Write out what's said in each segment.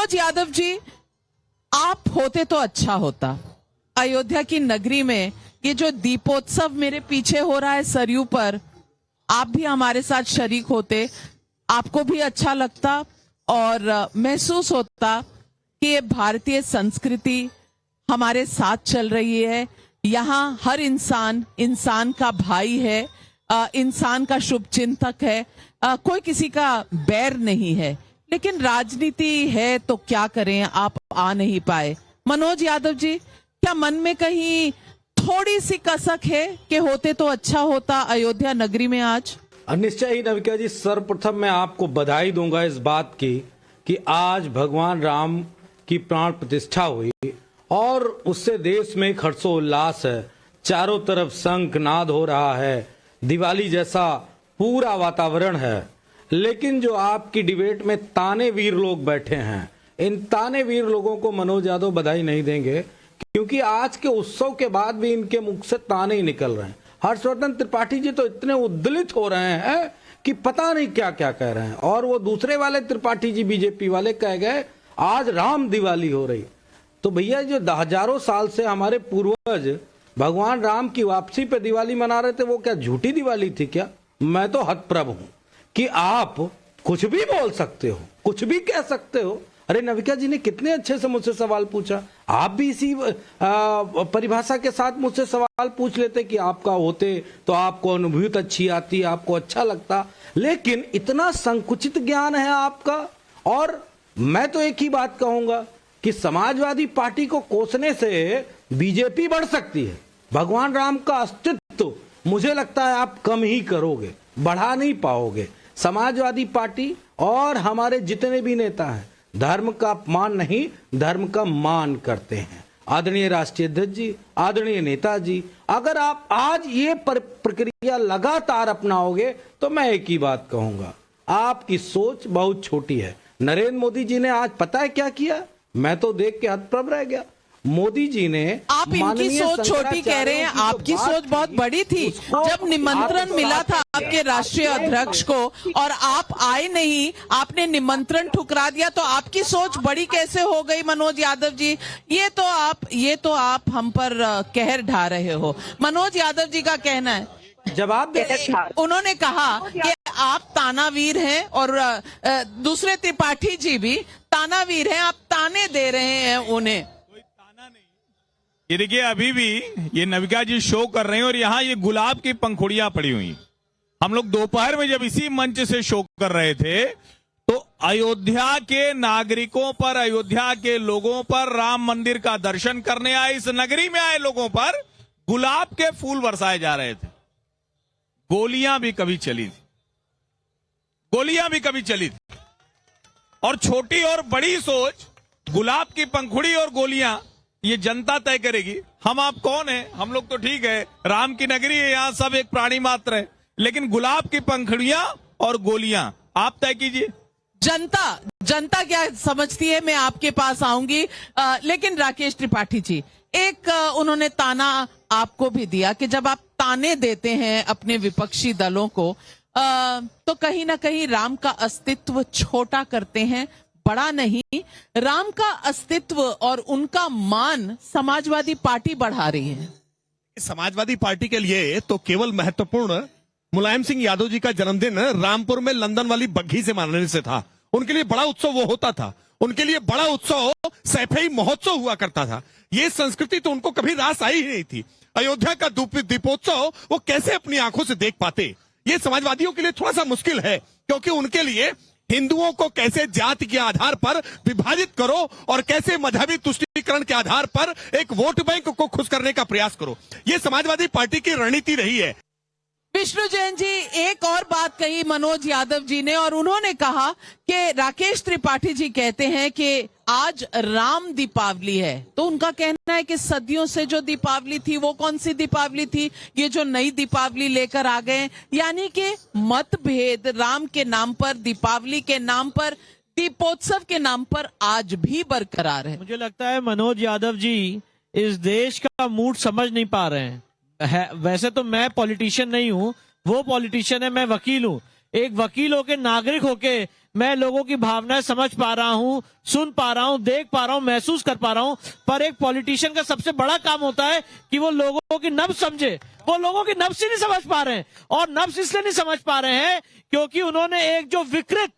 मनोज यादव जी, आप होते तो अच्छा होता। अयोध्या की नगरी में ये जो दीपोत्सव मेरे पीछे हो रहा है सरयू पर, आप भी हमारे साथ शरीक होते, आपको भी अच्छा लगता और महसूस होता कि ये भारतीय संस्कृति हमारे साथ चल रही है। यहाँ हर इंसान इंसान का भाई है, इंसान का शुभ चिंतक है, कोई किसी का बैर नहीं है। लेकिन राजनीति है तो क्या करें, आप आ नहीं पाए। मनोज यादव जी, क्या मन में कहीं थोड़ी सी कसक है कि होते तो अच्छा होता अयोध्या नगरी में आज? निश्चय ही नविका जी, सर्वप्रथम मैं आपको बधाई दूंगा इस बात की कि आज भगवान राम की प्राण प्रतिष्ठा हुई और उससे देश में एक हर्षोल्लास है। चारों तरफ शंख नाद हो रहा है, दिवाली जैसा पूरा वातावरण है। लेकिन जो आपकी डिबेट में ताने वीर लोग बैठे हैं, इन ताने वीर लोगों को मनोज यादव बधाई नहीं देंगे, क्योंकि आज के उत्सव के बाद भी इनके मुख से ताने ही निकल रहे हैं। हर्षवर्धन त्रिपाठी जी तो इतने उद्दलित हो रहे हैं कि पता नहीं क्या क्या कह रहे हैं। और वो दूसरे वाले त्रिपाठी जी बीजेपी वाले कह गए आज राम दिवाली हो रही। तो भैया, जो हजारों साल से हमारे पूर्वज भगवान राम की वापसी पे दिवाली मना रहे थे, वो क्या झूठी दिवाली थी क्या? मैं तो हतप्रभ हूं कि आप कुछ भी बोल सकते हो, कुछ भी कह सकते हो। अरे नविका जी ने कितने अच्छे से मुझसे सवाल पूछा, आप भी इसी परिभाषा के साथ मुझसे सवाल पूछ लेते कि आपका होते तो आपको अनुभूति अच्छी आती, आपको अच्छा लगता। लेकिन इतना संकुचित ज्ञान है आपका। और मैं तो एक ही बात कहूंगा कि समाजवादी पार्टी को कोसने से बीजेपी बढ़ सकती है। भगवान राम का अस्तित्व मुझे लगता है आप कम ही करोगे, बढ़ा नहीं पाओगे। समाजवादी पार्टी और हमारे जितने भी नेता हैं धर्म का अपमान नहीं, धर्म का मान करते हैं। आदरणीय राष्ट्रीय अध्यक्ष जी, आदरणीय नेताजी, अगर आप आज ये प्रक्रिया लगातार अपनाओगे तो मैं एक ही बात कहूंगा, आपकी सोच बहुत छोटी है। नरेंद्र मोदी जी ने आज पता है क्या किया? मैं तो देख के हतप्रभ रह गया। मोदी जी ने, आप इनकी सोच छोटी कह रहे हैं, आपकी सोच बहुत बड़ी थी। जब निमंत्रण मिला था आपके राष्ट्रीय अध्यक्ष को और आप आए नहीं, आपने निमंत्रण ठुकरा दिया, तो आपकी सोच बड़ी कैसे हो गई मनोज यादव जी? ये तो आप हम पर कहर ढा रहे हो। मनोज यादव जी का कहना है, जवाब दे। उन्होंने कहा कि आप तानावीर हैं और दूसरे त्रिपाठी जी भी तानावीर हैं, आप ताने दे रहे हैं उन्हें। ये देखिए, अभी भी ये नविका जी शो कर रहे हैं और यहाँ ये गुलाब की पंखुड़ियां पड़ी हुई। हम लोग दोपहर में जब इसी मंच से शो कर रहे थे तो अयोध्या के नागरिकों पर, अयोध्या के लोगों पर, राम मंदिर का दर्शन करने आए, इस नगरी में आए लोगों पर गुलाब के फूल बरसाए जा रहे थे। गोलियां भी कभी चली थी, गोलियां भी कभी चली थी। और छोटी और बड़ी सोच, गुलाब की पंखुड़ी और गोलियां, ये जनता तय करेगी। हम आप कौन है? हम लोग तो ठीक है, राम की नगरी है, यहाँ सब एक प्राणी मात्र है। लेकिन गुलाब की पंखुड़ियां और गोलियां आप तय कीजिए। जनता क्या समझती है, मैं आपके पास आऊंगी। लेकिन राकेश त्रिपाठी जी, एक उन्होंने ताना आपको भी दिया कि जब आप ताने देते हैं अपने विपक्षी दलों को, तो कहीं ना कहीं राम का अस्तित्व छोटा करते हैं, बड़ा नहीं। राम का अस्तित्व और उनका मान समाजवादी पार्टी बढ़ा रही है। समाजवादी पार्टी के लिए तो केवल महत्वपूर्ण मुलायम सिंह यादव जी का जन्मदिन रामपुर में लंदन वाली बग्घी से मनाने से था। उनके लिए बड़ा उत्सव वो होता था, उनके लिए बड़ा उत्सव सैफई महोत्सव हुआ करता था। ये संस्कृति तो उनको कभी रास आई ही नहीं थी। अयोध्या का दीपोत्सव वो कैसे अपनी आंखों से देख पाते? ये समाजवादियों के लिए थोड़ा सा मुश्किल है, क्योंकि उनके लिए हिंदुओं को कैसे जाति के आधार पर विभाजित करो और कैसे मजहबी तुष्टीकरण के आधार पर एक वोट बैंक को खुश करने का प्रयास करो, ये समाजवादी पार्टी की रणनीति रही है। विष्णु जैन जी, एक और बात कही मनोज यादव जी ने, और उन्होंने कहा कि राकेश त्रिपाठी जी कहते हैं कि आज राम दीपावली है, तो उनका कहना है कि सदियों से जो दीपावली थी वो कौन सी दीपावली थी, ये जो नई दीपावली लेकर आ गए। यानी कि मतभेद राम के नाम पर, दीपावली के नाम पर, दीपोत्सव के नाम पर आज भी बरकरार है। मुझे लगता है मनोज यादव जी इस देश का मूड समझ नहीं पा रहे हैं। वैसे तो मैं पॉलिटिशियन नहीं हूँ, वो पॉलिटिशियन है, मैं वकील हूँ। एक वकील होके, नागरिक होके मैं लोगों की भावनाएं समझ पा रहा हूं, सुन पा रहा हूं, देख पा रहा हूं, महसूस कर पा रहा हूं, पर एक पॉलिटिशियन का सबसे बड़ा काम होता है कि वो लोगों की नब्ज समझे। वो लोगों की नब्ज ही नहीं समझ पा रहे हैं, और नब्ज इसलिए नहीं समझ पा रहे हैं क्योंकि उन्होंने एक जो विकृत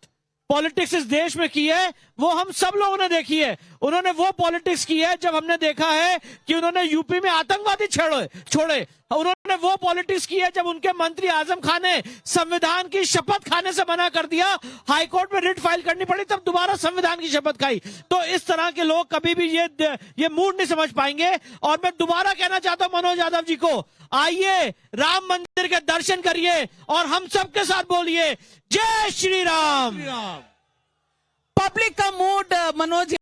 पॉलिटिक्स इस देश में की है वो हम सब लोगों ने देखी है। उन्होंने वो पॉलिटिक्स की है जब हमने देखा है कि उन्होंने यूपी में आतंकवादी छोड़े। उन्होंने वो पॉलिटिक्स की है जब उनके मंत्री आजम खान ने संविधान की शपथ खाने से मना कर दिया, हाईकोर्ट में रिट फाइल करनी पड़ी, तब दोबारा संविधान की शपथ खाई। तो इस तरह के लोग कभी भी ये मूड नहीं समझ पाएंगे। और मैं दोबारा कहना चाहता हूं मनोज यादव जी को, आइए राम मंदिर के दर्शन करिए और हम सबके साथ बोलिए जय श्री राम। पब्लिक का मूड मनोज